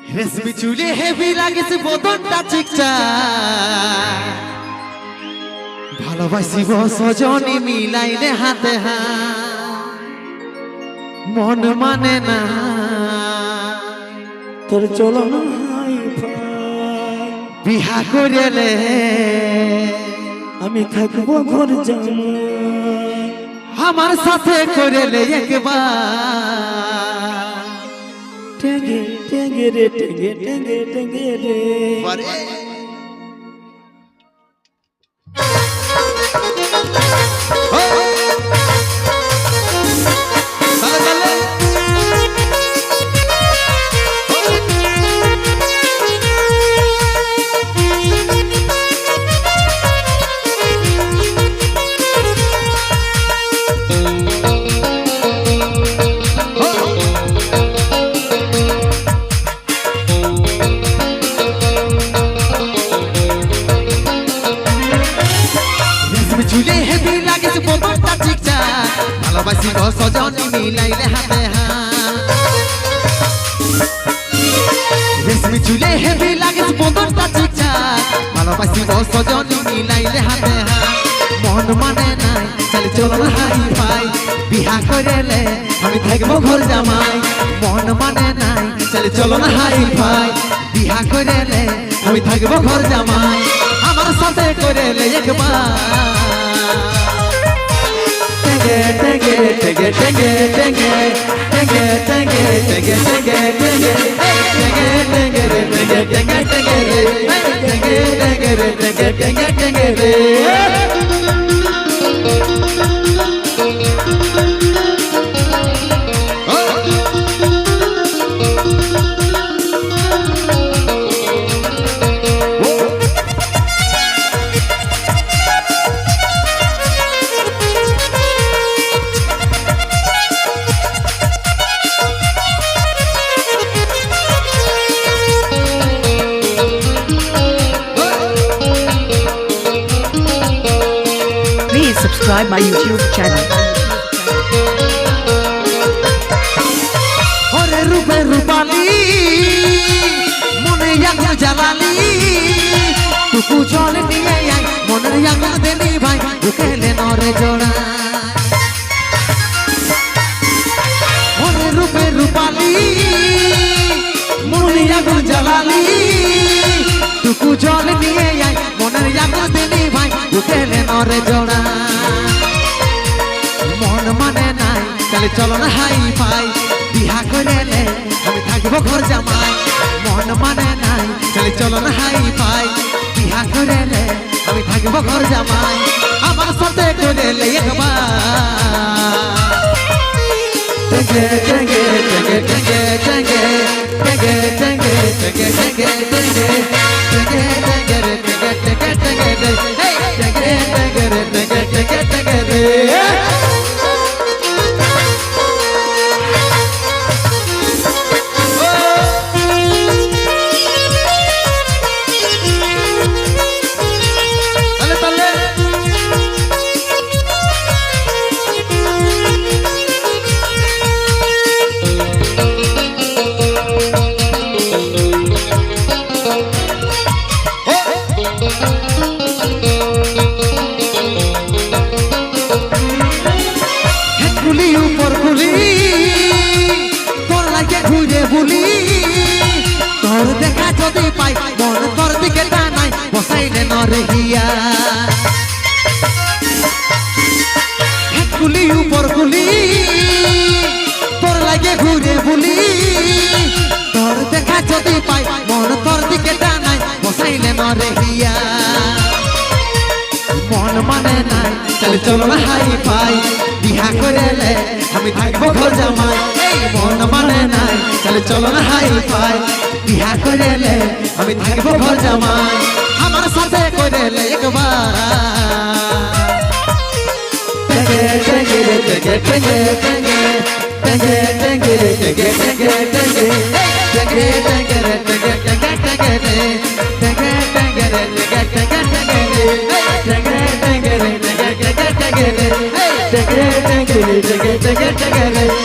রেশমি চুলে হেভি লাগেছে বদনটা চিকচা ভালোবাসিব সজনী মিলাইলে হাতে মন মানে না তোর চলো না বিহা করেলে আমি থাকবো ঘর জামাই আমার সাথে করেলে একবার টেঙ্গে টেঙ্গে রে টেঙ্গে টেঙ্গে টেঙ্গে রে চুলে হেভি লাগেছে বদনটা চিকচা ভালোবাসিব সজনী মিলাইলে হাতে রেশমি চুলে হেভি লাগেছে বদনটা চিকচা ভালোবাসিব সজনী মিলাইলে হাতে মন মানে নাই চলে চলো হাই পাই বিহা করেলে আমি থাকবো ঘর জামাই মন মানে নাই চলে চলো না হাই পাই বিহা করেলে আমি থাকবো ঘর জামাই আমার সাথে করেলে একবার টেঙ্গে টেঙ্গে টেঙ্গে টেঙ্গে টেঙ্গে টেঙ্গে টেঙ্গে টেঙ্গে টেঙ্গে টেঙ্গে টেঙ্গে রে টেঙ্গে টেঙ্গে টেঙ্গে রে টেঙ্গে টেঙ্গে রে টেঙ্গে টেঙ্গে টেঙ্গে রে Subscribe my YouTube channel. ওরে রূপে রূপালি মনে আগুন জ্বালালি টুকু জল নিয়ে আয় মনের আগুন দেনি ভাই ঢুকেলে নরে জোড়া ওরে রূপে রূপালি মনে আগুন জ্বালালি টুকু জল নিয়ে আয় মনের আগুন দেনি ভাই ঢুকেলে নরে জোড়া মন মানে নাই চলে চলো না হাই পাই বিহা করেলে আমি থাকবো ঘর জামাই মন মানে নাই চলে চলো না হাই পাই বিহা করেলে আমি থাকবো ঘর জামাই আমার সাথে করেলে একবার টেঙ্গে টেঙ্গে টেঙ্গে টেঙ্গে টেঙ্গে টেঙ্গে টেঙ্গে টেঙ্গে টেঙ্গে টেঙ্গে টেঙ্গে টেঙ্গে রে টেঙ্গে টেঙ্গে টেঙ্গে রে টেঙ্গে টেঙ্গে রে টেঙ্গে টেঙ্গে টেঙ্গে রে তোর দেখা যদি পাই মন তোর দিকে টানাই বসাইলে নরে হিয়া গুলি উপর গুলি তোর লাগে ঘুরে বুলি তোর দেখা যদি পাই মন তোর দিকে টানাই বসাইলে নরে হিয়া মন মানে নাই চলে চলো না হাই পাই বিহা করেলে আমি থাকবো ঘর জামাই মন মানে নাই চলে চলো না হাই পাই বিহা করেলে আমি থাকবো ঘর জামাই আমার সাথে করেলে একবার টেঙ্গে টেঙ্গে টেঙ্গে টেঙ্গে টেঙ্গে টেঙ্গে টেঙ্গে টেঙ্গে টেঙ্গে টেঙ্গে টেঙ্গে টেঙ্গে রে টেঙ্গে টেঙ্গে টেঙ্গে রে টেঙ্গে টেঙ্গে রে টেঙ্গে টেঙ্গে টেঙ্গে রে টেঙ্গে টেঙ্গে রে টেঙ্গে টেঙ্গে টেঙ্গে রে টেঙ্গে টেঙ্গে রে টেঙ্গে টেঙ্গে টেঙ্গে রে